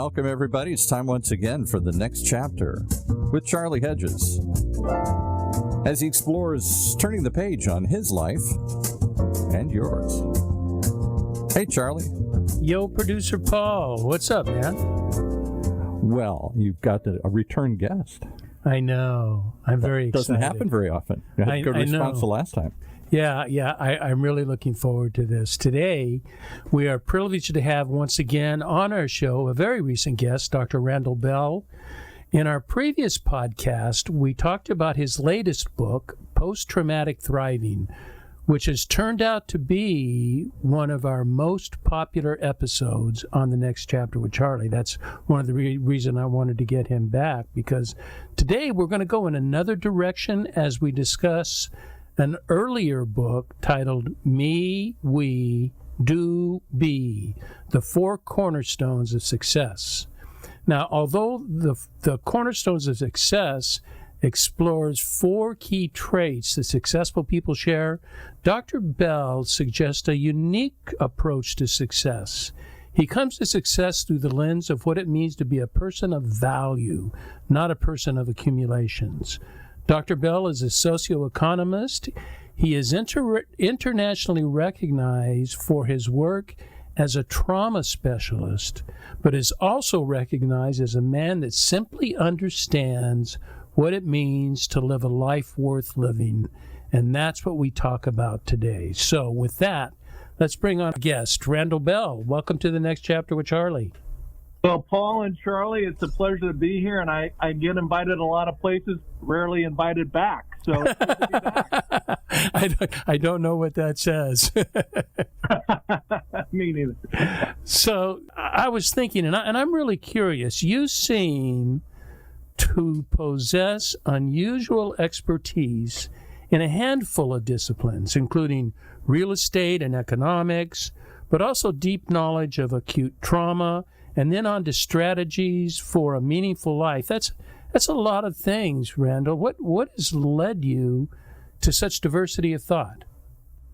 welcome everybody. It's time once again for the next chapter with Charlie Hedges as he explores turning the page on his life and yours. Hey, Charlie. Yo, Producer Paul. What's up, man? Well, you've got a return guest. I know. I'm very excited. Doesn't happen very often. You had a good response the last time. Yeah. I'm really looking forward to this. Today, we are privileged to have once again on our show a very recent guest, Dr. Randall Bell. In our previous podcast, we talked about his latest book, Post-Traumatic Thriving, which has turned out to be one of our most popular episodes on the next chapter with Charlie. That's one of the reasons I wanted to get him back, because today we're going to go in another direction as we discuss an earlier book titled Me, We, Do, Be, The Four Cornerstones of Success. Now, although the Cornerstones of Success explores four key traits that successful people share, Dr. Bell suggests a unique approach to success. He comes to success through the lens of what it means to be a person of value, not a person of accumulations. Dr. Bell is a socio-economist. He is internationally recognized for his work as a trauma specialist, but is also recognized as a man that simply understands what it means to live a life worth living. And that's what we talk about today. So with that, let's bring on our guest, Randall Bell. Welcome to the next chapter with Charlie. Well, Paul and Charlie, it's a pleasure to be here, and I get invited a lot of places, rarely invited back. So it's good to be back. I don't know what that says. Me neither. So I was thinking, and I'm really curious, you seem to possess unusual expertise in a handful of disciplines, including real estate and economics, but also deep knowledge of acute trauma, and then on to strategies for a meaningful life. That's a lot of things, Randall. What has led you to such diversity of thought?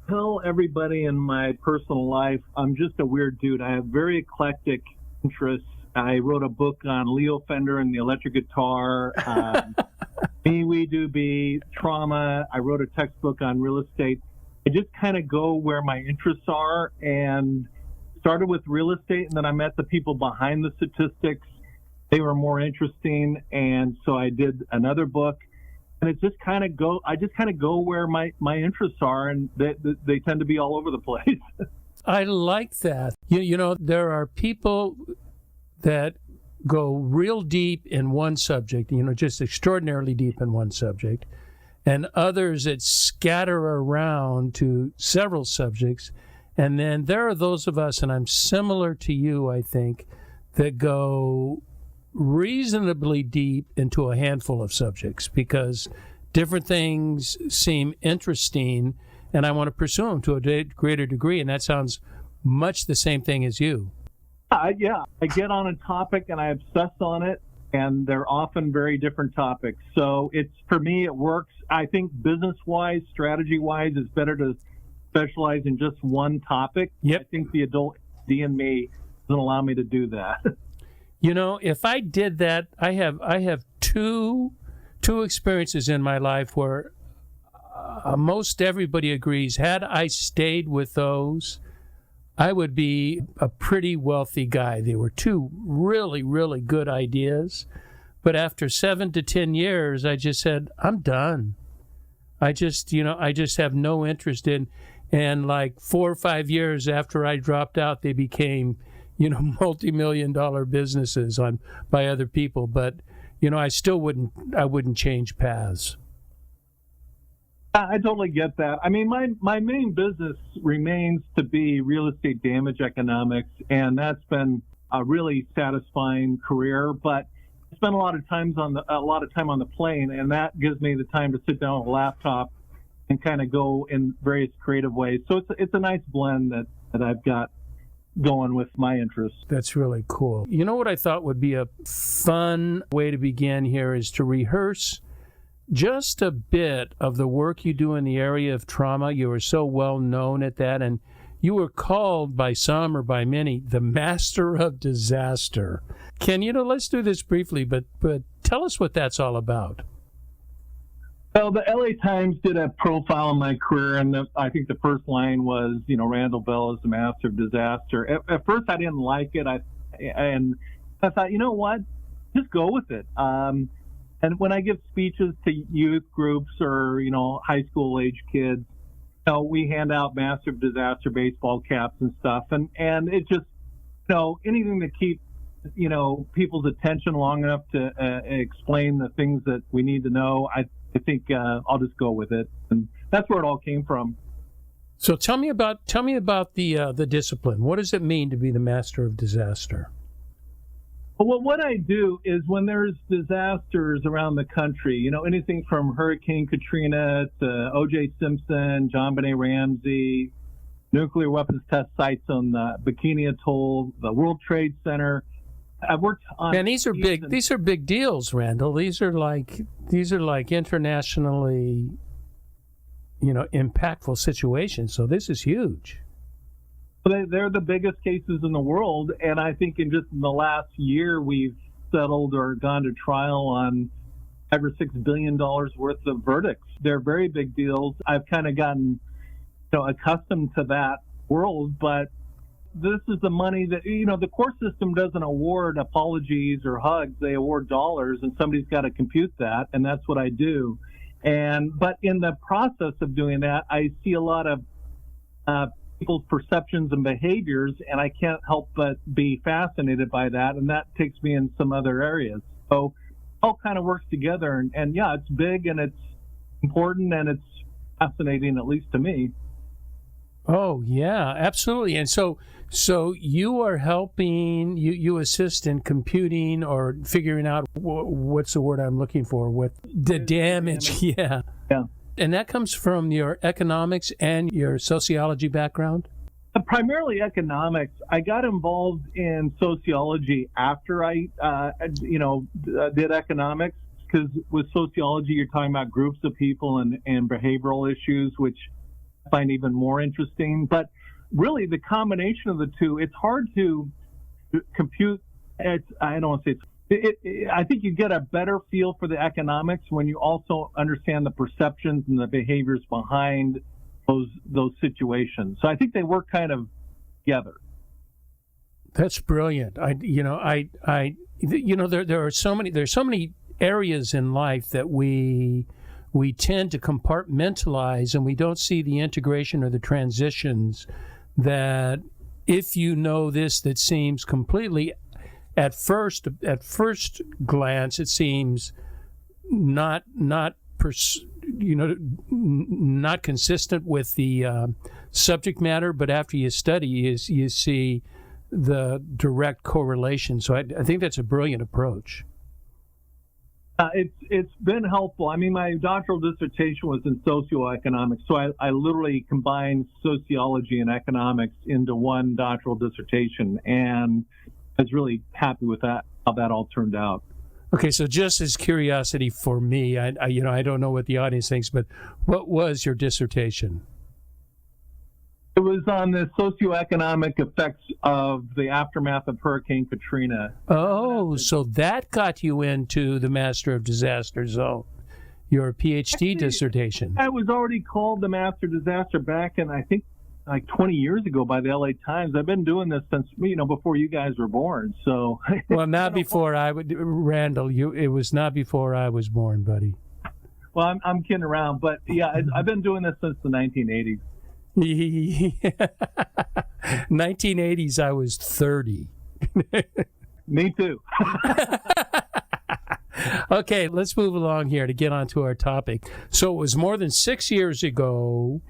Tell everybody in my personal life, I'm just a weird dude. I have very eclectic interests. I wrote a book on Leo Fender and the electric guitar, Me, We, Do, Be, trauma. I wrote a textbook on real estate. I just kind of go where my interests are, and started with real estate, and then I met the people behind the statistics. They were more interesting, and so I did another book. And it just kind of go where my interests are, and they tend to be all over the place. I like that. You know, there are people that go real deep in one subject, just extraordinarily deep in one subject, and others that scatter around to several subjects. And then there are those of us, and I'm similar to you, I think, that go reasonably deep into a handful of subjects because different things seem interesting, and I want to pursue them to a greater degree, and that sounds much the same thing as you. Yeah, I get on a topic and I obsess on it, and they're often very different topics. So for me, it works. I think business-wise, strategy-wise, it's better to specialize in just one topic. Yep. I think the adult D in me doesn't allow me to do that. If I did that, I have two experiences in my life where most everybody agrees, had I stayed with those, I would be a pretty wealthy guy. They were two really, really good ideas. But after 7 to 10 years, I just said, I'm done. I just have no interest in. And like 4 or 5 years after I dropped out, they became, multi-million-dollar businesses by other people. But, I wouldn't change paths. I totally get that. I mean, my main business remains to be real estate damage economics, and that's been a really satisfying career. But I spend a lot of time on the plane, and that gives me the time to sit down with a laptop and kind of go in various creative ways. So it's a nice blend that I've got going with my interests. That's really cool. You know what I thought would be a fun way to begin here is to rehearse just a bit of the work you do in the area of trauma. You are so well known at that, and you were called by some or by many the master of disaster. Ken, let's do this briefly, but tell us what that's all about. Well, the LA Times did a profile on my career, and I think the first line was, Randall Bell is the master of disaster. At first, I didn't like it, and I thought, you know what, just go with it. And when I give speeches to youth groups or, high school age kids, we hand out master of disaster baseball caps and stuff, and it just, anything to keep people's attention long enough to explain the things that we need to know. I think I'll just go with it, and that's where it all came from. So tell me about the discipline. What does it mean to be the master of disaster? Well, what I do is when there's disasters around the country, anything from Hurricane Katrina to O.J. Simpson, John Benet Ramsey, nuclear weapons test sites on the Bikini Atoll, the World Trade Center. I've worked on. And these are big. These are big deals, Randall. These are like internationally, impactful situations. So this is huge. They're the biggest cases in the world, and I think in the last year we've settled or gone to trial on $5 or $6 billion worth of verdicts. They're very big deals. I've kind of gotten accustomed to that world, but this is the money that, the court system doesn't award apologies or hugs. They award dollars, and somebody's got to compute that, and that's what I do. But in the process of doing that, I see a lot of people's perceptions and behaviors, and I can't help but be fascinated by that, and that takes me in some other areas. So it all kind of works together, and yeah, it's big, and it's important, and it's fascinating, at least to me. Oh, yeah, absolutely. And so you are helping, you assist in computing or figuring out, what's the word I'm looking for, what the damage, yeah. And that comes from your economics and your sociology background? Primarily economics. I got involved in sociology after I, did economics, because with sociology, you're talking about groups of people and behavioral issues, which I find even more interesting. But really, the combination of the two, it's hard to compute. I don't want to say I think you get a better feel for the economics when you also understand the perceptions and the behaviors behind those situations. So I think they work kind of together. That's brilliant. There's so many areas in life that we tend to compartmentalize, and we don't see the integration or the transitions that, if you know this, that seems completely, at first glance, it seems not consistent with the subject matter, but after you study, you see the direct correlation. So I think that's a brilliant approach. It's been helpful. I mean, my doctoral dissertation was in socio-economics, so I literally combined sociology and economics into one doctoral dissertation, and I was really happy with that, how that all turned out. Okay, so just as curiosity for me, I don't know what the audience thinks, but what was your dissertation? It was on the socioeconomic effects of the aftermath of Hurricane Katrina. Oh, so that got you into the Master of Disaster zone, your PhD dissertation. I was already called the Master of Disaster back in, I think, like 20 years ago by the LA Times. I've been doing this since, before you guys were born. So, well, not before Randall, it was not before I was born, buddy. Well, I'm kidding around, but yeah, I've been doing this since the 1980s. 1980s, I was 30. Me too. Okay, let's move along here to get onto our topic. So it was more than 6 years ago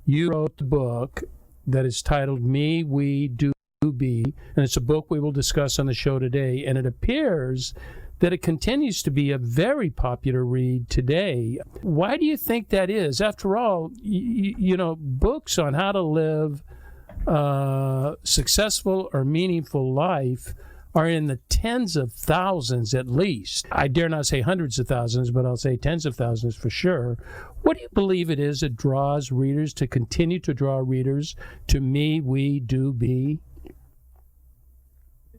you wrote the book that is titled Me, We, Do, Be, and it's a book we will discuss on the show today, and it appears that it continues to be a very popular read today. Why do you think that is? After all, books on how to live a successful or meaningful life are in the tens of thousands at least. I dare not say hundreds of thousands, but I'll say tens of thousands for sure. What do you believe it is that draws readers to continue to draw readers to Me, We, Do, Be?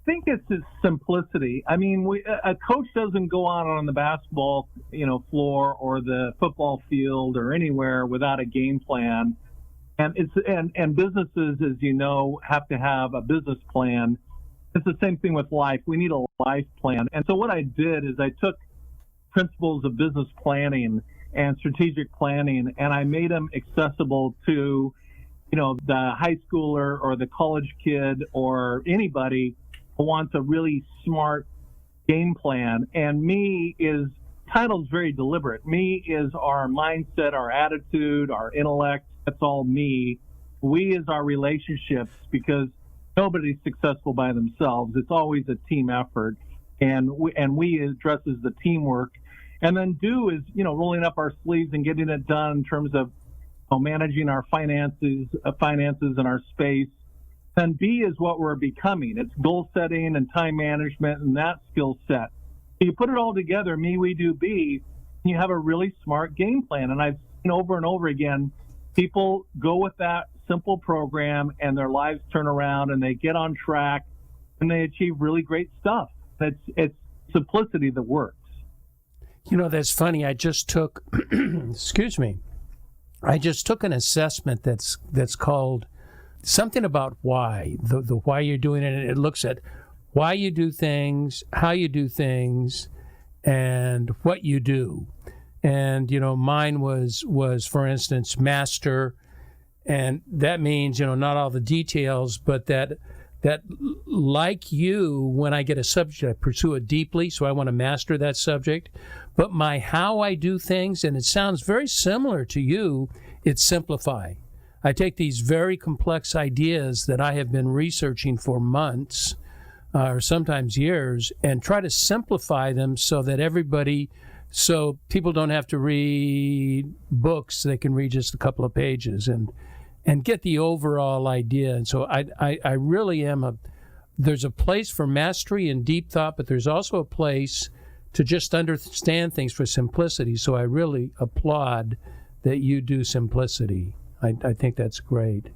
think it's its simplicity. I mean, a coach doesn't go out on the basketball, floor or the football field or anywhere without a game plan. And and businesses, as you know, have to have a business plan. It's the same thing with life. We need a life plan. And so what I did is I took principles of business planning and strategic planning, and I made them accessible to, the high schooler or the college kid or anybody who wants a really smart game plan. And title's very deliberate. Me is our mindset, our attitude, our intellect. That's all me. We is our relationships, because nobody's successful by themselves. It's always a team effort. And we addresses the teamwork. And then do is, rolling up our sleeves and getting it done in terms of managing our finances and our space. And B is what we're becoming. It's goal setting and time management and that skill set. So you put it all together, me, we, do, be, and you have a really smart game plan. And I've seen over and over again, people go with that simple program and their lives turn around and they get on track and they achieve really great stuff. It's simplicity that works. That's funny. I just took, excuse me, I just took an assessment that's called something about why, the why you're doing it. And it looks at why you do things, how you do things, and what you do. And, mine was, for instance, master. And that means, not all the details, but that like you, when I get a subject, I pursue it deeply, so I want to master that subject. But my how I do things, and it sounds very similar to you, it's simplify. I take these very complex ideas that I have been researching for months, or sometimes years, and try to simplify them so people don't have to read books, they can read just a couple of pages and get the overall idea. And so I really am there's a place for mastery and deep thought, but there's also a place to just understand things for simplicity. So I really applaud that you do simplicity. I think that's great.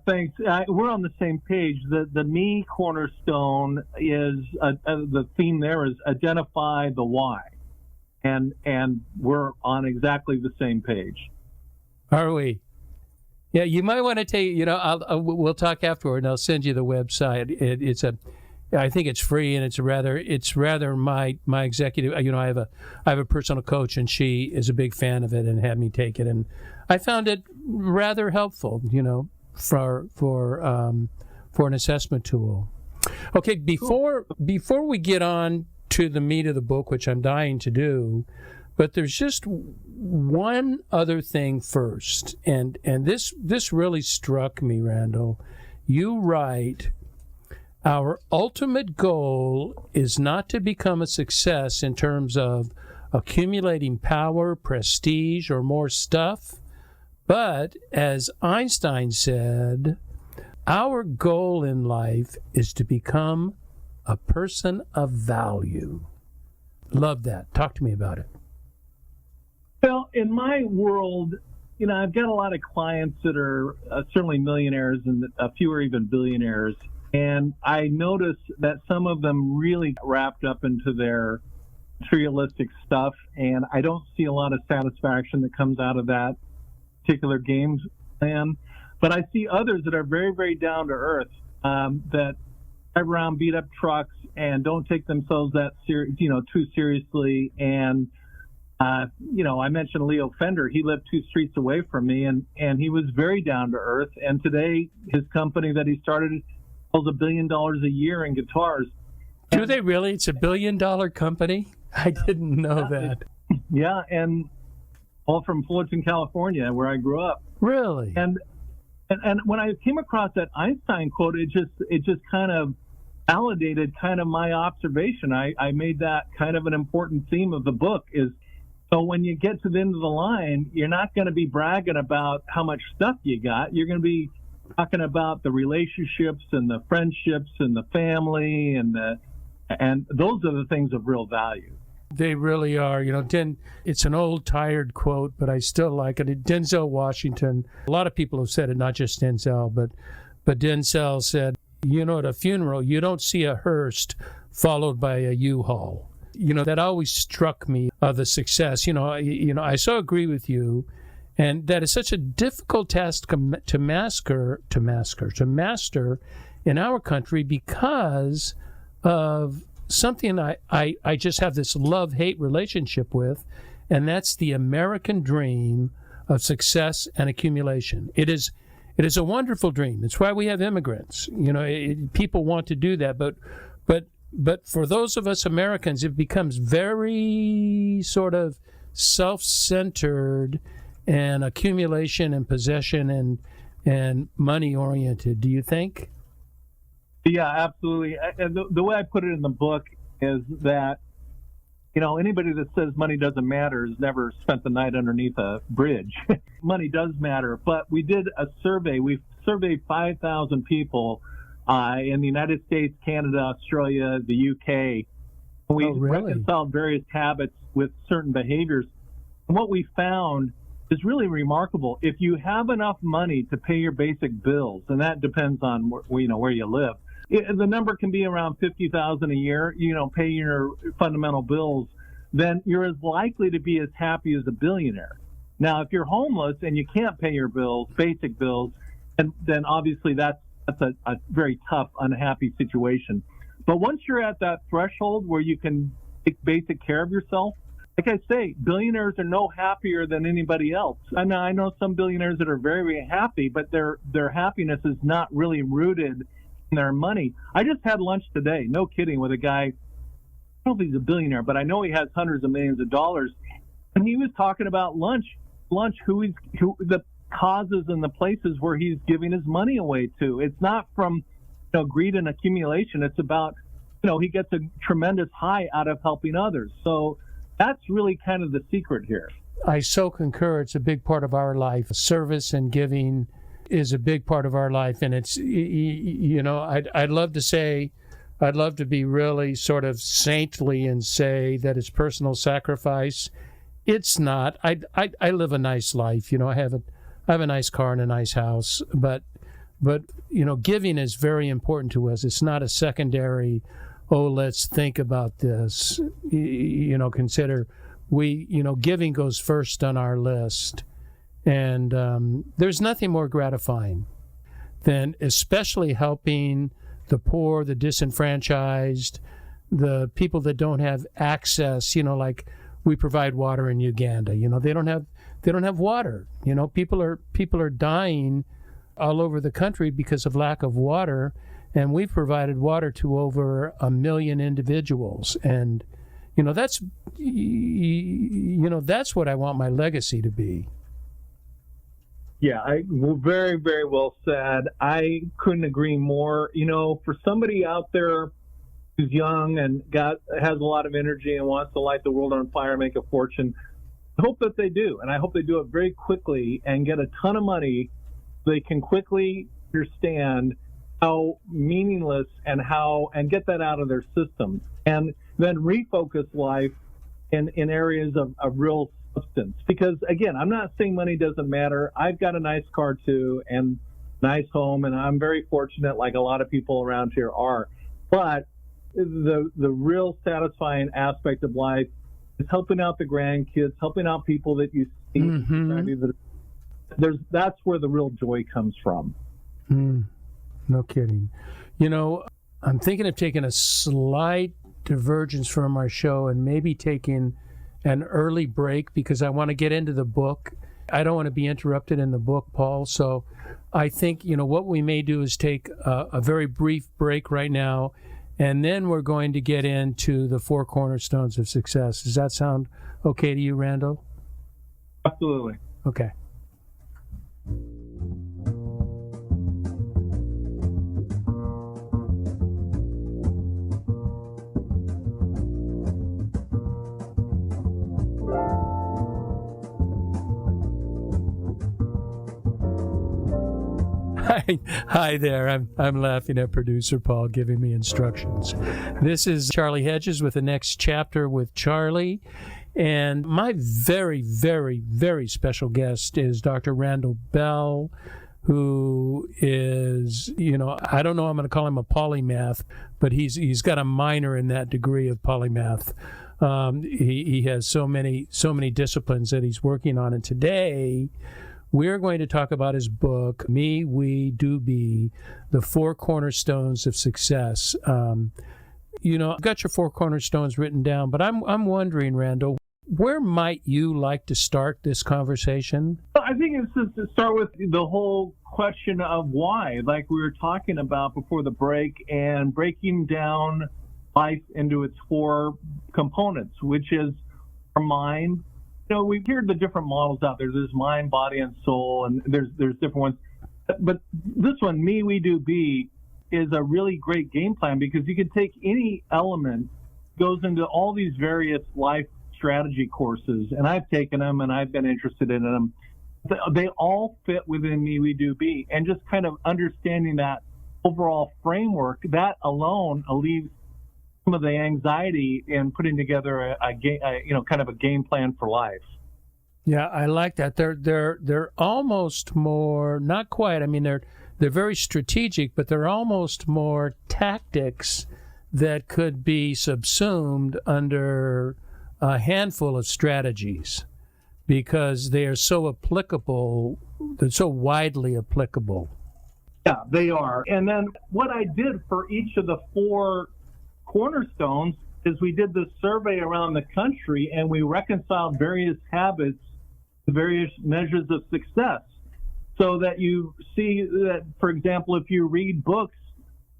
Thanks. We're on the same page. The me cornerstone is the theme there is identify the why, and we're on exactly the same page. Are we? Yeah, you might want to take. We'll talk afterward, and I'll send you the website. I think it's free, and it's rather my executive. I have a personal coach, and she is a big fan of it, and had me take it, and I found it rather helpful. For an assessment tool. Okay, before we get on to the meat of the book, which I'm dying to do, but there's just one other thing first, and this really struck me, Randall. You write, our ultimate goal is not to become a success in terms of accumulating power, prestige, or more stuff. But, as Einstein said, our goal in life is to become a person of value. Love that. Talk to me about it. Well, in my world, I've got a lot of clients that are certainly millionaires and a few are even billionaires. And I notice that some of them really get wrapped up into their materialistic stuff. And I don't see a lot of satisfaction that comes out of that particular game plan, but I see others that are very, very down to earth, that drive around beat up trucks and don't take themselves that too seriously. And I mentioned Leo Fender. He lived 2 streets away from me, and he was very down to earth. And today, his company that he started sells $1 billion a year in guitars. Do they really? It's $1 billion company? I didn't know that. Yeah, and all from Fullerton, California, where I grew up. Really? And when I came across that Einstein quote, it just kind of validated kind of my observation. I made that kind of an important theme of the book is, so when you get to the end of the line, you're not going to be bragging about how much stuff you got. You're going to be talking about the relationships and the friendships and the family and those are the things of real value. They really are. It's an old, tired quote, but I still like it. Denzel Washington, a lot of people have said it, not just Denzel, but Denzel said, at a funeral, you don't see a hearse followed by a U-Haul. That always struck me of the success. I so agree with you, and that is such a difficult task to master in our country because of something I just have this love-hate relationship with, and that's the American dream of success and accumulation. It is a wonderful dream. It's why we have immigrants. People want to do that, but for those of us Americans, it becomes very sort of self-centered and accumulation and possession and money-oriented. Do you think? Yeah, absolutely. And the way I put it in the book is that, anybody that says money doesn't matter has never spent the night underneath a bridge. Money does matter. But we did a survey. We surveyed 5,000 people in the United States, Canada, Australia, the UK. We reconciled various habits with certain behaviors. And what we found is really remarkable. If you have enough money to pay your basic bills, and that depends on where you live, the number can be around $50,000 a year, pay your fundamental bills, then you're as likely to be as happy as a billionaire. Now, if you're homeless and you can't pay your bills, basic bills, and then obviously that's a very tough, unhappy situation. But once you're at that threshold where you can take basic care of yourself, like I say, billionaires are no happier than anybody else. I know some billionaires that are very, very happy, but their happiness is not really rooted in their money. I just had lunch today, no kidding, with a guy. I don't know if he's a billionaire, but I know he has hundreds of millions of dollars. And he was talking about lunch, who the causes and the places where he's giving his money away to. It's not from greed and accumulation. It's about he gets a tremendous high out of helping others. So that's really kind of the secret here. I so concur. It's a big part of our life. Service and giving is a big part of our life, and it's I'd love to be really sort of saintly and say that it's personal sacrifice. It's not. I live a nice life. I have a nice car and a nice house, but giving is very important to us. It's not a secondary, let's think about this. Consider giving goes first on our list. And there's nothing more gratifying than especially helping the poor, the disenfranchised, the people that don't have access, like we provide water in Uganda. They don't have water. People are dying all over the country because of lack of water, and we've provided water to over 1 million individuals. And that's what I want my legacy to be. Yeah, very, very well said. I couldn't agree more. For somebody out there who's young and has a lot of energy and wants to light the world on fire, make a fortune, I hope that they do. And I hope they do it very quickly and get a ton of money so they can quickly understand how meaningless and get that out of their system. And then refocus life in areas of real substance. Because again, I'm not saying money doesn't matter. I've got a nice car too and nice home, and I'm very fortunate, like a lot of people around here are. But the real satisfying aspect of life is helping out the grandkids, helping out people that you see. Mm-hmm. That's where the real joy comes from. No kidding. I'm thinking of taking a slight divergence from our show and maybe taking an early break because I want to get into the book. I don't want to be interrupted in the book, Paul. So I think, what we may do is take a very brief break right now, and then we're going to get into the Four Cornerstones of Success. Does that sound okay to you, Randall? Absolutely. Okay. Hi there. I'm laughing at producer Paul giving me instructions. This is Charlie Hedges with the next chapter with Charlie. And my very, very, very special guest is Dr. Randall Bell, who is, I don't know, I'm going to call him a polymath, but he's got a minor in that degree of polymath. He has so many disciplines that he's working on. And today, we're going to talk about his book, Me, We, Do Be, The Four Cornerstones of Success. I've got your four cornerstones written down, but I'm wondering, Randall, where might you like to start this conversation? I think it's just to start with the whole question of why, like we were talking about before the break, and breaking down life into its four components, which is our mind. We've heard the different models out there. There's mind, body, and soul, and there's different ones. But this one, Me, We, Do, Be, is a really great game plan, because you can take any element, goes into all these various life strategy courses, and I've taken them and I've been interested in them. They all fit within Me, We, Do, Be, and just kind of understanding that overall framework, that alone alleviates some of the anxiety in putting together a kind of a game plan for life. Yeah, I like that. They're almost more, not quite. I mean, they're very strategic, but they're almost more tactics that could be subsumed under a handful of strategies, because they are so applicable, they're so widely applicable. Yeah, they are. And then what I did for each of the four cornerstones is we did this survey around the country, and we reconciled various habits to various measures of success, so that you see that, for example, if you read books,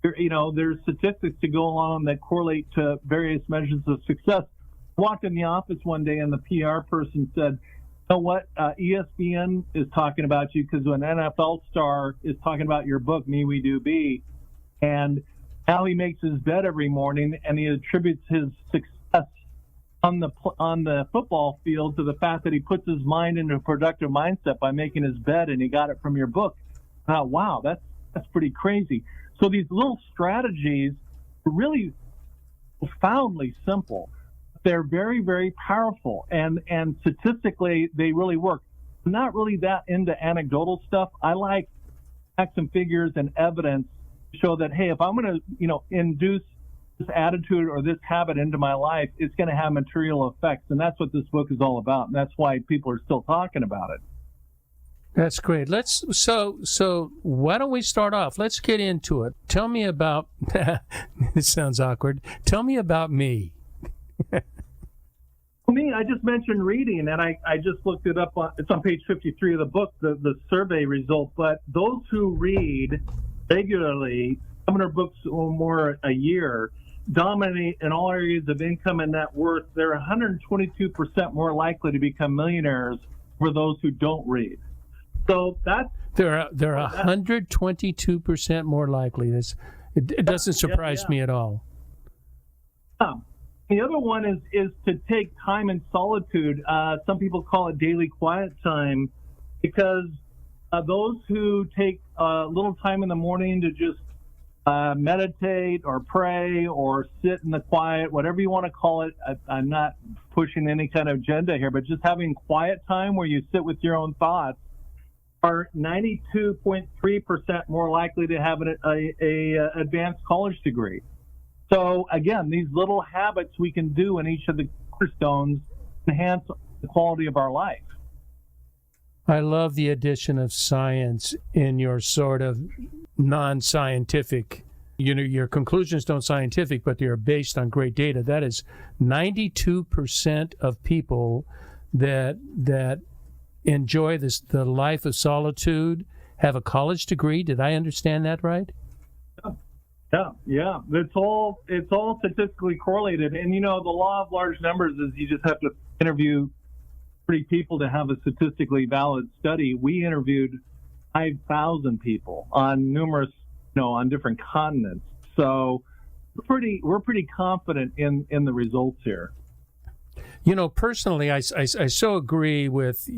there's statistics to go along that correlate to various measures of success. I walked in the office one day, and the PR person said, "You know what? ESPN is talking about you, because an NFL star is talking about your book, Me, We, Do, Be, and how he makes his bed every morning, and he attributes his success on the football field to the fact that he puts his mind into a productive mindset by making his bed, and he got it from your book." I thought, wow, that's pretty crazy. So these little strategies are really profoundly simple. They're very, very powerful, and statistically, they really work. I'm not really that into anecdotal stuff. I like facts and figures and evidence to show that, hey, if I'm going to, induce this attitude or this habit into my life, it's going to have material effects, and that's what this book is all about, and that's why people are still talking about it. That's great. So why don't we start off? Let's get into it. Tell me about, this sounds awkward. Tell me about me. For me, I just mentioned reading, and I just looked it up. It's on page 53 of the book, the survey result. But those who read regularly, 700 books or more a year, dominate in all areas of income and net worth. They're 122% more likely to become millionaires for those who don't read. So that's they're 122% more likely. It doesn't surprise me at all. The other one is to take time in solitude. Some people call it daily quiet time, because those who take a little time in the morning to just meditate or pray or sit in the quiet, whatever you want to call it. I'm not pushing any kind of agenda here, but just having quiet time where you sit with your own thoughts, are 92.3% more likely to have an advanced college degree. So again, these little habits we can do in each of the cornerstones enhance the quality of our life. I love the addition of science in your sort of non-scientific, your conclusions don't scientific, but they're based on great data. That is 92% of people that enjoy the life of solitude have a college degree. Did I understand that right? Yeah. It's all statistically correlated. And the law of large numbers is you just have to interview 30 people to have a statistically valid study. We interviewed 5,000 people on numerous, on different continents. So we're pretty confident in the results here. Personally, I so agree with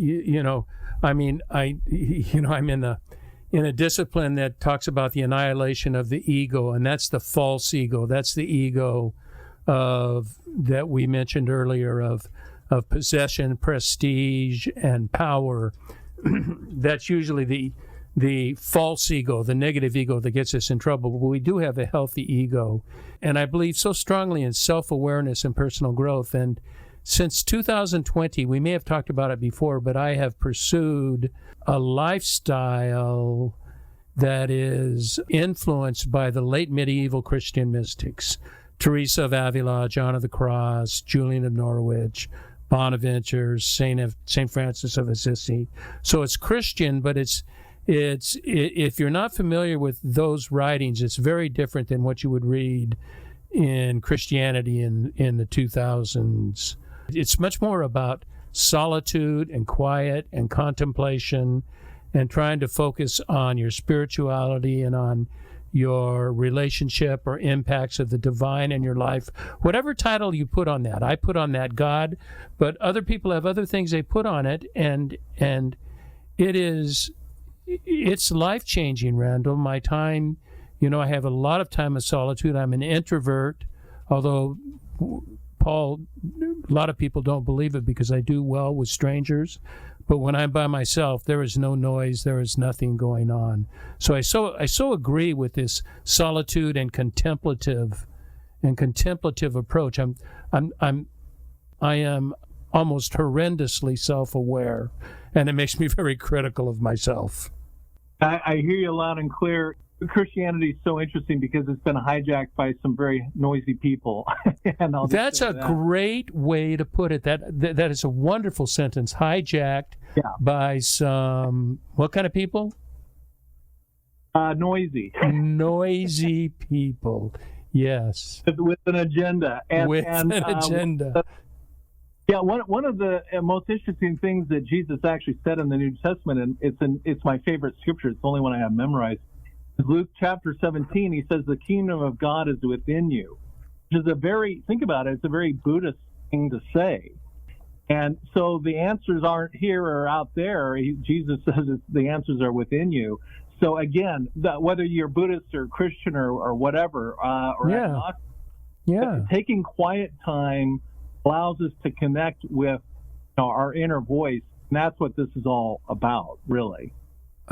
I'm in a discipline that talks about the annihilation of the ego, and that's the false ego. That's the ego that we mentioned earlier of possession, prestige, and power. That's usually the false ego, the negative ego that gets us in trouble, but we do have a healthy ego. And I believe so strongly in self-awareness and personal growth. And since 2020, we may have talked about it before, but I have pursued a lifestyle that is influenced by the late medieval Christian mystics, Teresa of Avila, John of the Cross, Julian of Norwich, Bonaventure, Saint Francis of Assisi. So it's Christian, but it's if you're not familiar with those writings, it's very different than what you would read in Christianity in the 2000s. It's much more about solitude and quiet and contemplation and trying to focus on your spirituality and on your relationship or impacts of the divine in your life. Whatever title you put on that. I put on that God, but other people have other things they put on it, and it's life-changing, Randall. My time, I have a lot of time of solitude. I'm an introvert, although Paul, a lot of people don't believe it because I do well with strangers. But when I'm by myself, there is no noise, there is nothing going on. So I so agree with this solitude and contemplative approach. I am almost horrendously self-aware, and it makes me very critical of myself. I hear you loud and clear. Christianity is so interesting because it's been hijacked by some very noisy people. And that's a great way to put it. That is a wonderful sentence. Hijacked by some, what kind of people? Noisy. Noisy people. Yes. With an agenda. An agenda. One of the most interesting things that Jesus actually said in the New Testament, and it's my favorite scripture. It's the only one I have memorized. Luke chapter 17, he says, the kingdom of God is within you, which is think about it, it's a very Buddhist thing to say. And so the answers aren't here or out there. Jesus says the answers are within you. So again, whether you're Buddhist or Christian or whatever, agnostic, taking quiet time allows us to connect with our inner voice. And that's what this is all about, really.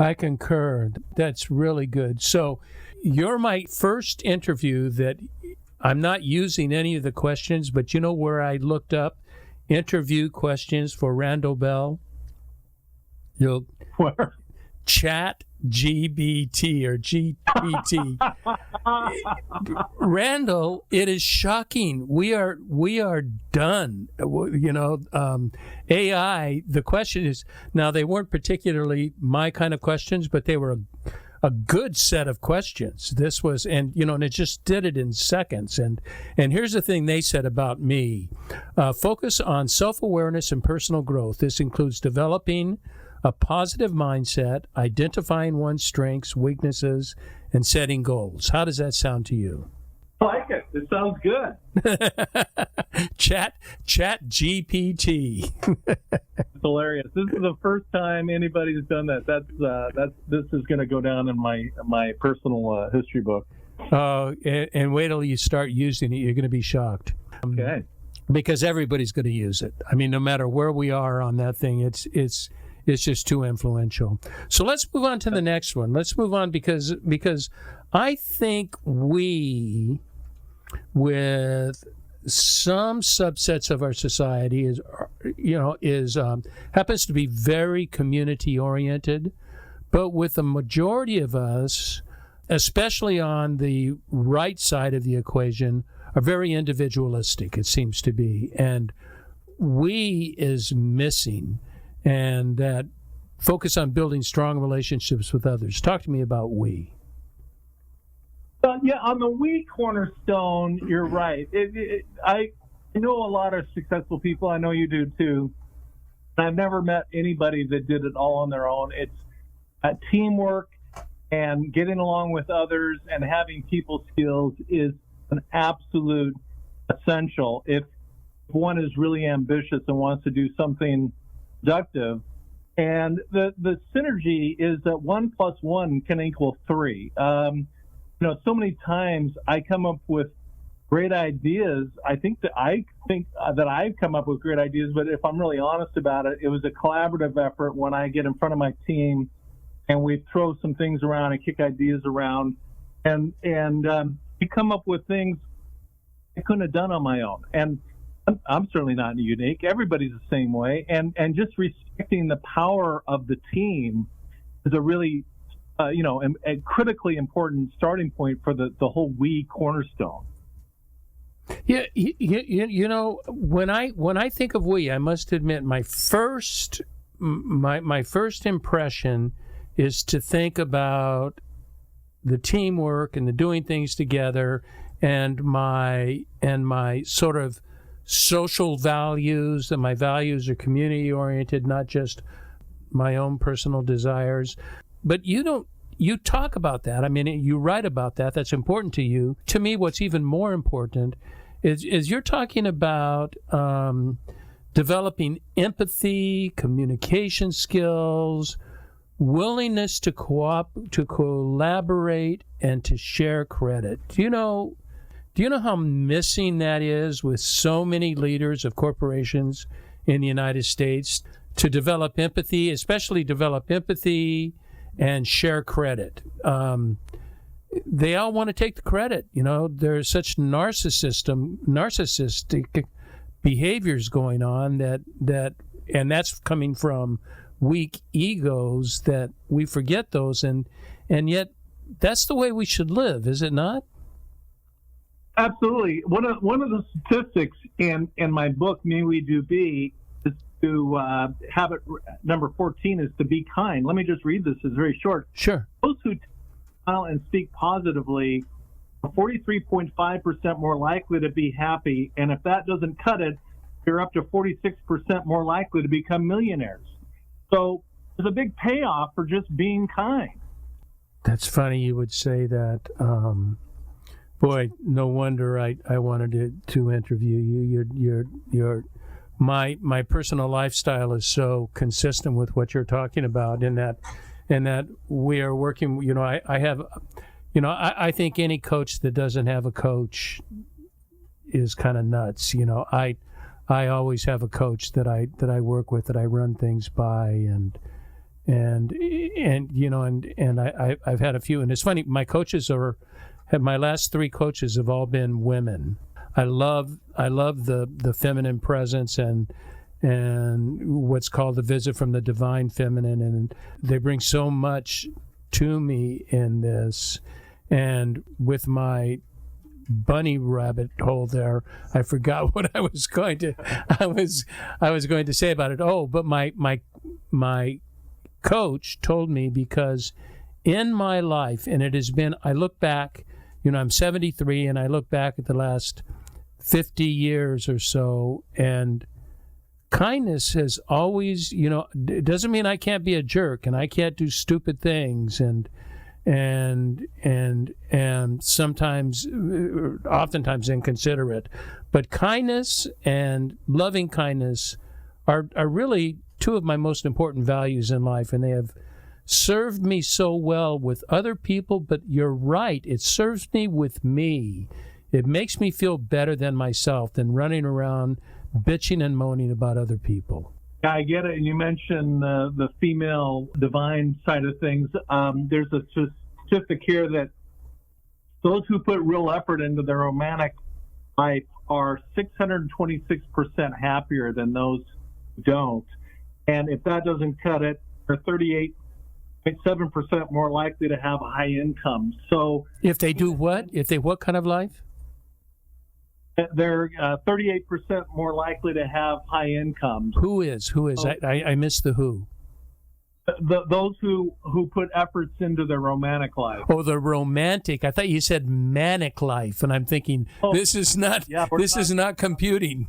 I concur. That's really good. So you're my first interview that I'm not using any of the questions, but you know where I looked up interview questions for Randall Bell? Where? Chat GBT or GPT. Randall, it is shocking. We are done. AI, the question is, now they weren't particularly my kind of questions, but they were a good set of questions. This was, and it just did it in seconds. And here's the thing they said about me. Focus on self-awareness and personal growth. This includes developing a positive mindset, identifying one's strengths, weaknesses, and setting goals. How does that sound to you? I like it. It sounds good. Chat GPT. It's hilarious. This is the first time anybody's done that. This is going to go down in my personal history book. And wait till you start using it. You're going to be shocked. Okay. Because everybody's going to use it. I mean, no matter where we are on that thing, it's just too influential. So let's move on to the next one. Let's move on because I think we, with some subsets of our society, happens to be very community oriented, but with the majority of us, especially on the right side of the equation, are very individualistic. It seems to be, and we is missing. And that focus on building strong relationships with others. Talk to me about we. On the we cornerstone, you're right. I know a lot of successful people. I know you do too. I've never met anybody that did it all on their own. It's teamwork and getting along with others and having people skills is an absolute essential. If one is really ambitious and wants to do something productive, and the synergy is that 1 + 1 can equal 3. So many times I come up with great ideas. I think that I've come up with great ideas, but if I'm really honest about it, it was a collaborative effort when I get in front of my team and we throw some things around and kick ideas around, and we come up with things I couldn't have done on my own. And I'm certainly not unique. Everybody's the same way. And just respecting the power of the team is a really, a critically important starting point for the whole we cornerstone. Yeah, when I think of we, I must admit my first impression is to think about the teamwork and the doing things together, and my sort of social values, that my values are community oriented, not just my own personal desires. But you talk about that. I mean, you write about that. That's important to you. To me, what's even more important is you're talking about developing empathy, communication skills, willingness to collaborate, and to share credit. Do you know how missing that is with so many leaders of corporations in the United States, to develop empathy, especially develop empathy and share credit? They all want to take the credit. There's such narcissistic behaviors going on that and that's coming from weak egos, that we forget those, and yet that's the way we should live, is it not? Absolutely. One of the statistics in my book, Me We Do Be, is to habit number 14 is to be kind. Let me just read this. It's very short. Sure. Those who smile and speak positively are 43.5% more likely to be happy, and if that doesn't cut it, you're up to 46% more likely to become millionaires. So there's a big payoff for just being kind. That's funny you would say that. Boy, no wonder I wanted to interview you. My personal lifestyle is so consistent with what you're talking about, in that we are working. I think any coach that doesn't have a coach is kind of nuts. I always have a coach that I work with, that I run things by, and I've had a few, and it's funny. My last 3 coaches have all been women. I love the feminine presence and what's called the visit from the divine feminine, and they bring so much to me in this. And with my bunny rabbit hole there, I forgot what I was going to say about it. Oh, but my coach told me, because in my life, and it has been, I look back, I'm 73, and I look back at the last 50 years or so, and kindness has always, it doesn't mean I can't be a jerk and I can't do stupid things and sometimes, oftentimes inconsiderate, but kindness and loving kindness are really 2 of my most important values in life, and they have served me so well with other people. But you're right, it serves me with me. It makes me feel better than myself, than running around bitching and moaning about other people. Yeah, I get it. And you mentioned the female divine side of things. There's a statistic here that those who put real effort into their romantic life are 626% happier than those who don't. And if that doesn't cut it, they're 38.7% more likely to have a high income. So if they do what? If they what kind of life? They're 38% more likely to have high incomes. Who is? I missed the who. Those who put efforts into their romantic life. Oh, the romantic. I thought you said manic life, and I'm thinking this is not computing.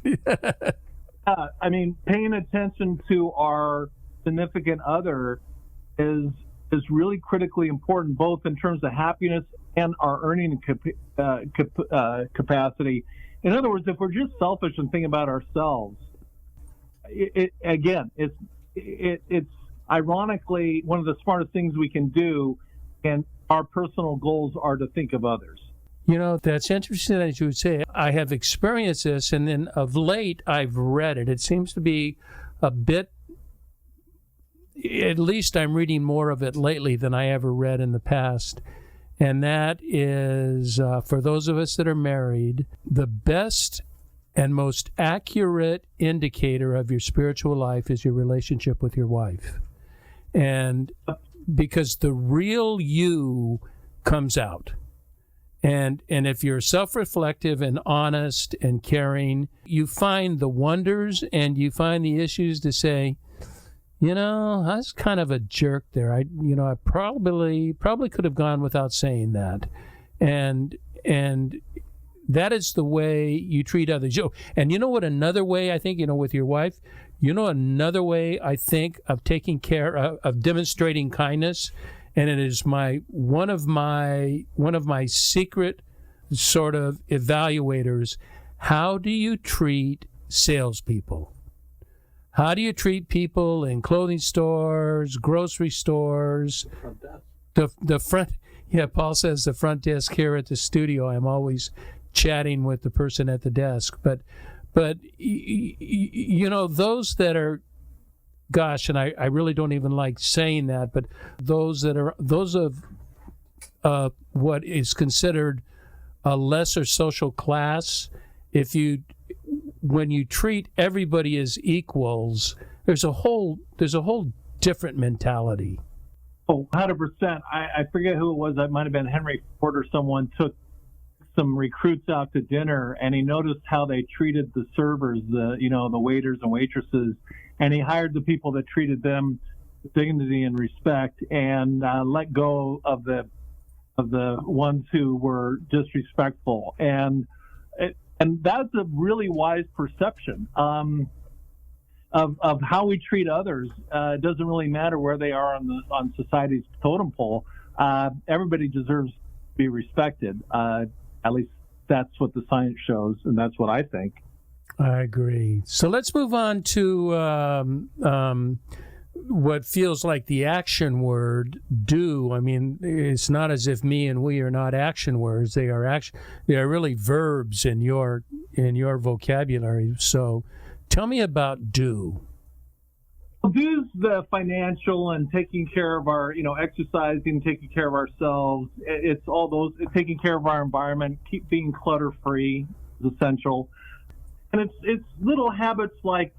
I mean, paying attention to our significant other is really critically important, both in terms of happiness and our earning capacity. In other words, if we're just selfish and think about ourselves, it's ironically one of the smartest things we can do, and our personal goals are to think of others. That's interesting that you would say. I have experienced this, and then of late I've read it. It seems to be a bit at least I'm reading more of it lately than I ever read in the past. And that is, for those of us that are married, the best and most accurate indicator of your spiritual life is your relationship with your wife. And because the real you comes out. And if you're self-reflective and honest and caring, you find the wonders and you find the issues to say, I was kind of a jerk there. I probably could have gone without saying that. And that is the way you treat others. And you know what another way I think, with your wife, another way I think of taking care of demonstrating kindness, and it is one of my secret sort of evaluators. How do you treat salespeople? How do you treat people in clothing stores, grocery stores? The front. Yeah, Paul says the front desk here at the studio. I'm always chatting with the person at the desk, but those that are, gosh, and I really don't even like saying that, but those of what is considered a lesser social class, when you treat everybody as equals, there's a whole different mentality. Oh, 100%. I forget who it was. That might have been Henry Ford or someone. Took some recruits out to dinner, and he noticed how they treated the servers, the waiters and waitresses, and he hired the people that treated them with dignity and respect, and let go of the ones who were disrespectful. And that's a really wise perception of how we treat others. It doesn't really matter where they are on society's totem pole. Everybody deserves to be respected. At least that's what the science shows, and that's what I think. I agree. So let's move on to what feels like the action word, do. I mean, it's not as if me and we are not action words. They are really verbs in your vocabulary. So tell me about do. Do's the financial and taking care of our, exercising, taking care of ourselves. It's all those, taking care of our environment, keep being clutter-free is essential. And it's little habits like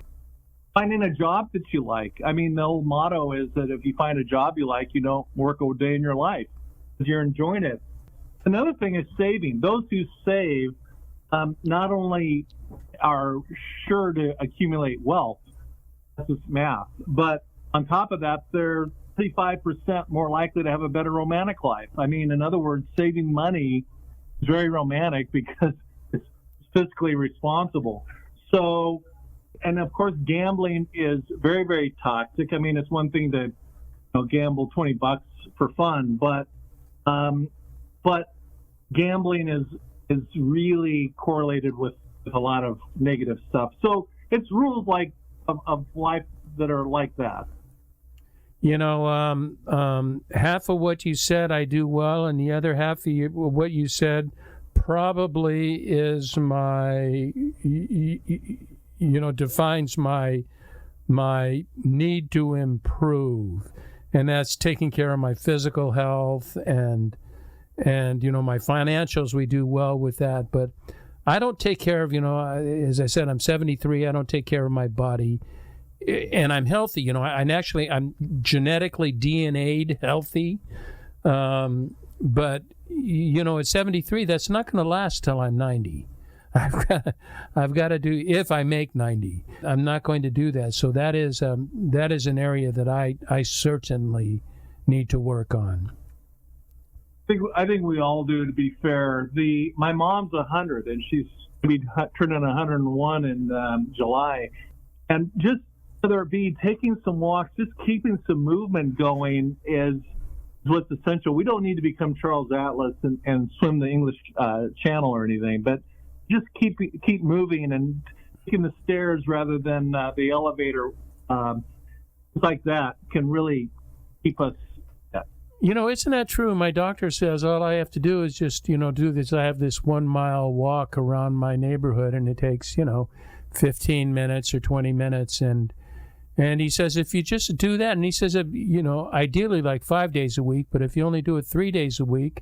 finding a job that you like. I mean, the old motto is that if you find a job you like, you don't work a day in your life because you're enjoying it. Another thing is saving. Those who save not only are sure to accumulate wealth, that's just math, but on top of that, they're 35% more likely to have a better romantic life. I mean, in other words, saving money is very romantic because it's fiscally responsible. So, and of course, gambling is very, very toxic. I mean, it's one thing to gamble $20 for fun, but gambling is really correlated with a lot of negative stuff. So it's rules like of life that are like that. Half of what you said I do well, and the other half of what you said probably is defines my need to improve, and that's taking care of my physical health and my financials. We do well with that, but I don't take care of, as I said, I'm 73. I don't take care of my body, and I'm healthy. I'm genetically DNA'd healthy, but at 73, that's not going to last till I'm 90. I've got to do, if I make 90, I'm not going to do that. So that is an area that I certainly need to work on. I think we all do, to be fair. My mom's 100, and she's going to be turning 101 in July. And just whether it be taking some walks, just keeping some movement going is what's essential. We don't need to become Charles Atlas and swim the English Channel or anything, but just keep moving and taking the stairs rather than the elevator. Like that can really keep us. Isn't that true? My doctor says all I have to do is just, do this. I have this 1 mile walk around my neighborhood, and it takes, 15 minutes or 20 minutes. And And he says, if you just do that, and he says, ideally like 5 days a week, but if you only do it 3 days a week,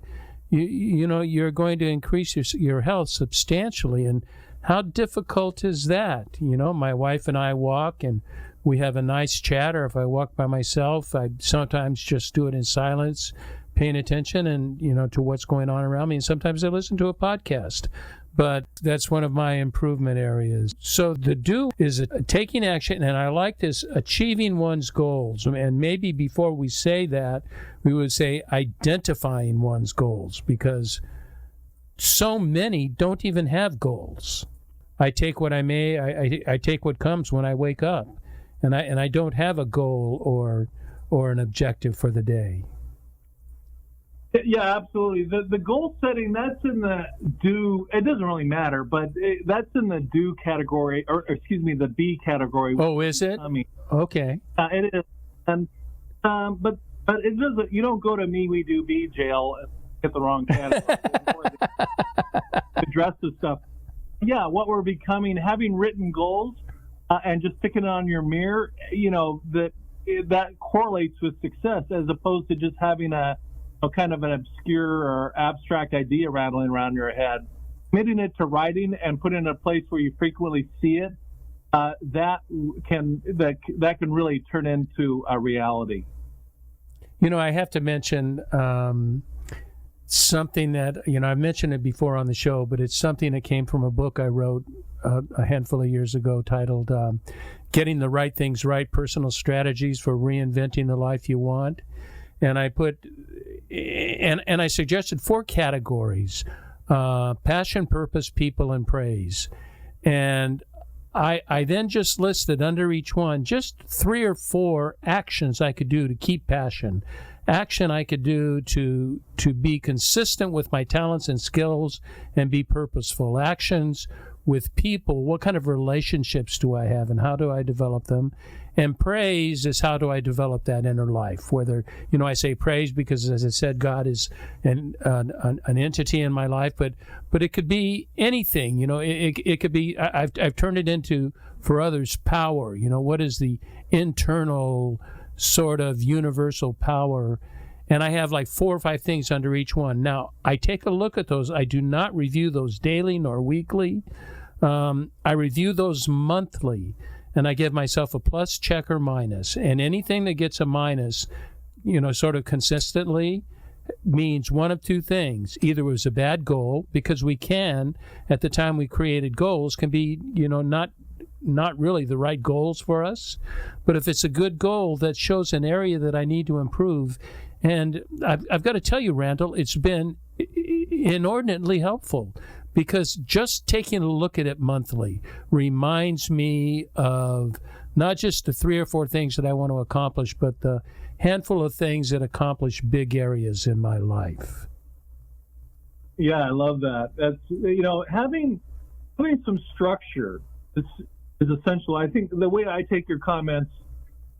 you're going to increase your health substantially. And how difficult is that? My wife and I walk, and we have a nice chat, or if I walk by myself, I sometimes just do it in silence, paying attention and, to what's going on around me. And sometimes I listen to a podcast. But that's one of my improvement areas. So the do is taking action, and I like this, achieving one's goals. And maybe before we say that, we would say identifying one's goals, because so many don't even have goals. I take what I may, I take what comes when I wake up, and I don't have a goal or an objective for the day. Yeah, absolutely. The goal setting, that's in the do. It doesn't really matter, but that's in the do category, or excuse me, the B category. Oh, is it? Okay. It is, and but it doesn't. You don't go to me, we do B jail and get the wrong category. Address the stuff. Yeah, what we're becoming, having written goals, and just sticking it on your mirror. That correlates with success, as opposed to just having a kind of an obscure or abstract idea rattling around your head. Committing it to writing and putting it in a place where you frequently see it, that can really turn into a reality. I have to mention something that, I've mentioned it before on the show, but it's something that came from a book I wrote a handful of years ago titled Getting the Right Things Right, Personal Strategies for Reinventing the Life You Want. And I put, and I suggested 4 categories: passion, purpose, people, and praise. And I then just listed under each one just 3 or 4 actions I could do to keep passion. Action I could do to be consistent with my talents and skills and be purposeful. Actions with people, what kind of relationships do I have and how do I develop them? And praise is how do I develop that inner life? Whether, I say praise because, as I said, God is an entity in my life, but it could be anything. It could be, I've turned it into, for others, power. What is the internal sort of universal power? And I have like 4 or 5 things under each one. Now, I take a look at those. I do not review those daily nor weekly. I review those monthly. And I give myself a plus, check, or minus. And anything that gets a minus, sort of consistently, means one of 2 things. Either it was a bad goal, because we can, at the time we created goals, can be, not really the right goals for us. But if it's a good goal that shows an area that I need to improve, and I've got to tell you, Randall, it's been inordinately helpful. Because just taking a look at it monthly reminds me of not just the 3 or 4 things that I want to accomplish, but the handful of things that accomplish big areas in my life. Yeah, I love that. That's, having some structure is essential. I think the way I take your comments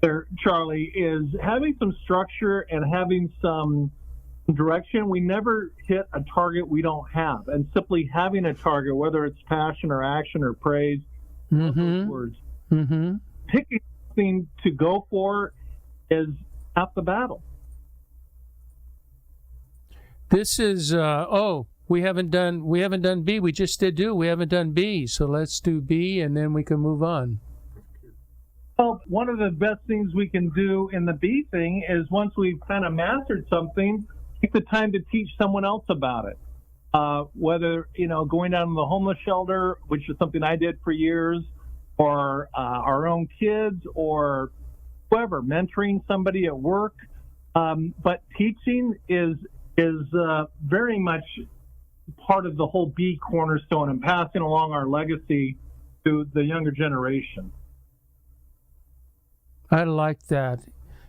there, Charlie, is having some structure and having some direction. We never hit a target we don't have, and simply having a target, whether it's passion or action or praise, those words, picking something to go for is half the battle. This is we haven't done B. We just did do. We haven't done B, so let's do B, and then we can move on. Well, one of the best things we can do in the B thing is, once we've kind of mastered something, take the time to teach someone else about it. Whether, going down to the homeless shelter, which is something I did for years, or our own kids, or whoever, mentoring somebody at work. But teaching is very much part of the whole B cornerstone, and passing along our legacy to the younger generation. I like that.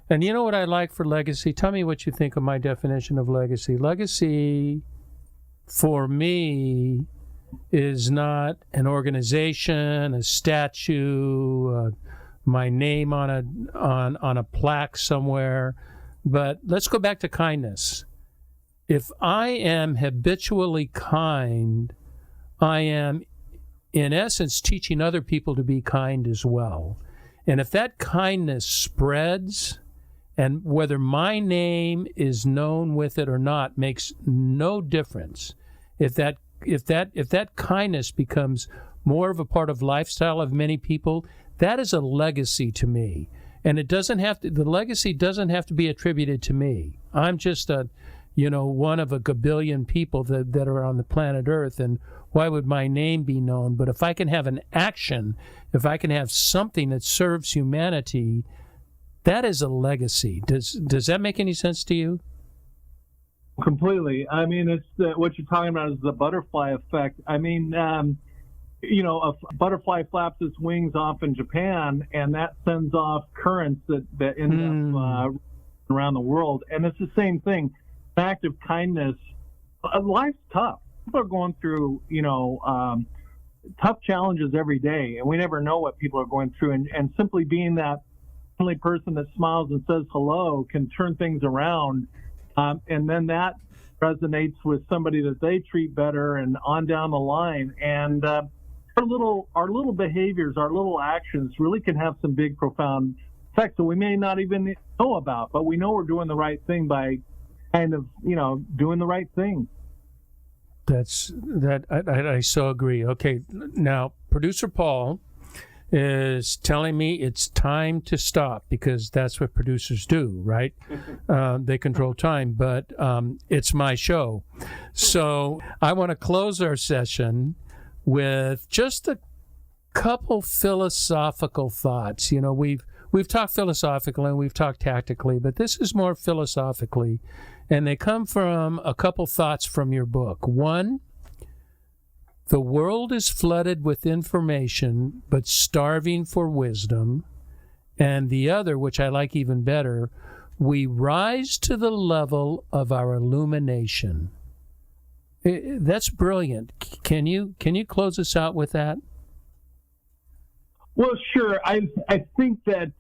And you know what I like for legacy? Tell me what you think of my definition of legacy. Legacy, for me, is not an organization, a statue, my name on a plaque somewhere. But let's go back to kindness. If I am habitually kind, I am, in essence, teaching other people to be kind as well. And if that kindness spreads, and whether my name is known with it or not makes no difference. If that kindness becomes more of a part of lifestyle of many people, that is a legacy to me. And the legacy doesn't have to be attributed to me. I'm just one of a gabillion people that are on the planet Earth, and why would my name be known? But if I can have an action, if I can have something that serves humanity, that is a legacy. Does that make any sense to you? Completely. I mean, what you're talking about is the butterfly effect. I mean, a butterfly flaps its wings off in Japan, and that sends off currents that end up around the world. And it's the same thing. An act of kindness. Life's tough. People are going through, tough challenges every day, and we never know what people are going through. And simply being that only person that smiles and says hello can turn things around. And then that resonates with somebody that they treat better, and on down the line. And our little behaviors, our little actions really can have some big, profound effects that we may not even know about, but we know we're doing the right thing by kind of, doing the right thing. I so agree. Okay, now producer Paul is telling me it's time to stop, because that's what producers do, right? They control time, but it's my show. So I want to close our session with just a couple philosophical thoughts. We've talked philosophically and we've talked tactically, but this is more philosophically, and they come from a couple thoughts from your book. One, the world is flooded with information, but starving for wisdom. And the other, which I like even better, we rise to the level of our illumination. That's brilliant. Can you close us out with that? Well, sure. I think that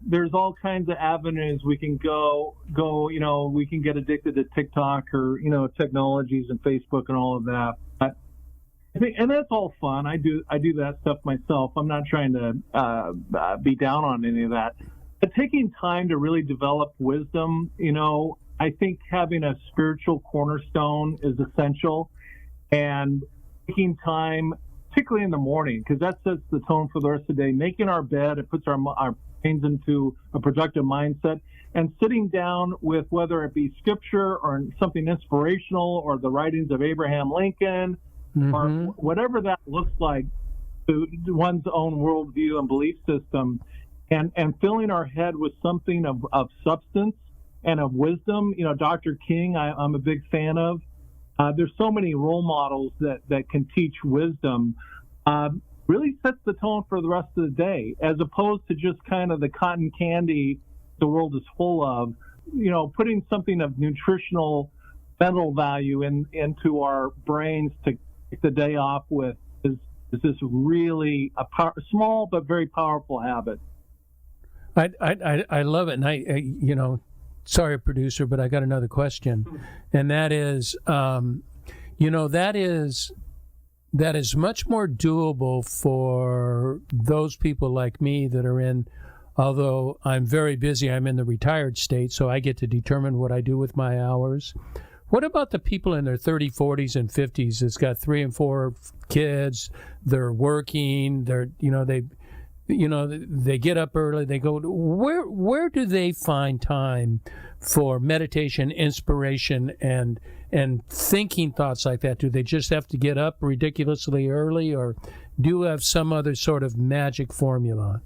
there's all kinds of avenues we can go. We can get addicted to TikTok or technologies and Facebook and all of that. I think, and that's all fun. I do that stuff myself. I'm not trying to be down on any of that. But taking time to really develop wisdom, I think having a spiritual cornerstone is essential, and taking time, particularly in the morning, because that sets the tone for the rest of the day. Making our bed, it puts our brains into a productive mindset, and sitting down with, whether it be scripture or something inspirational or the writings of Abraham Lincoln, or whatever that looks like to one's own worldview and belief system, and filling our head with something of substance and of wisdom. Dr. King, I'm a big fan of. There's so many role models that can teach wisdom. Really sets the tone for the rest of the day, as opposed to just kind of the cotton candy the world is full of. Putting something of nutritional mental value into our brains to kick the day off with is this really a small but very powerful habit. I love it, and I sorry, producer, but I got another question, and that is, that is much more doable for those people like me that are in. Although I'm very busy, I'm in the retired state, so I get to determine what I do with my hours. What about the people in their 30s, 40s, and 50s that's got 3 and 4 kids? They're working. They get up early. They go. Where do they find time for meditation, inspiration, and thinking thoughts like that? Do they just have to get up ridiculously early, or do you have some other sort of magic formula?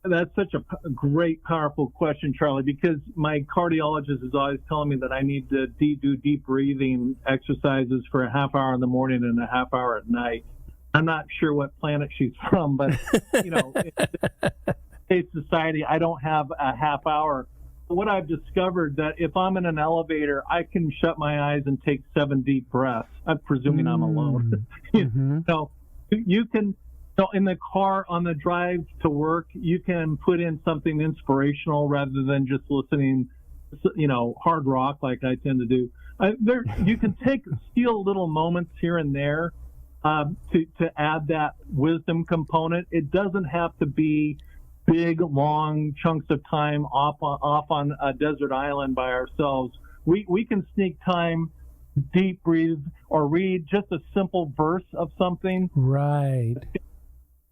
That's such a great, powerful question, Charlie, because my cardiologist is always telling me that I need to do deep breathing exercises for a half hour in the morning and a half hour at night. I'm not sure what planet she's from, but, in today's society, I don't have a half hour. What I've discovered that if I'm in an elevator, I can shut my eyes and take 7 deep breaths. I'm presuming I'm alone. So you can... So in the car on the drive to work, you can put in something inspirational rather than just listening, hard rock like I tend to do. You can steal little moments here and there to add that wisdom component. It doesn't have to be big, long chunks of time off on a desert island by ourselves. We can sneak time, deep breathe, or read just a simple verse of something. Right.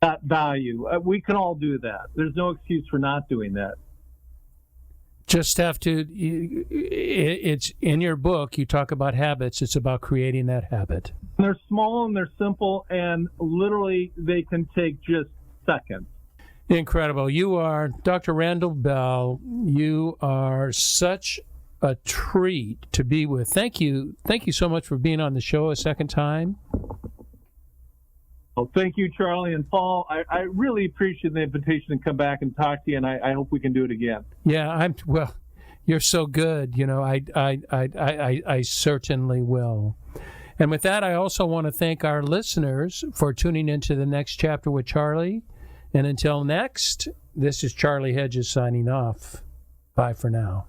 That value. We can all do that. There's no excuse for not doing that. Just have to, it's in your book, you talk about habits. It's about creating that habit. And they're small and they're simple, and literally they can take just seconds. Incredible. You are, Dr. Randall Bell, you are such a treat to be with. Thank you. Thank you so much for being on the show a second time. Well, thank you, Charlie and Paul. I really appreciate the invitation to come back and talk to you, and I hope we can do it again. Yeah, well, you're so good. You know, I certainly will. And with that, I also want to thank our listeners for tuning into the next chapter with Charlie. And until next, this is Charlie Hedges signing off. Bye for now.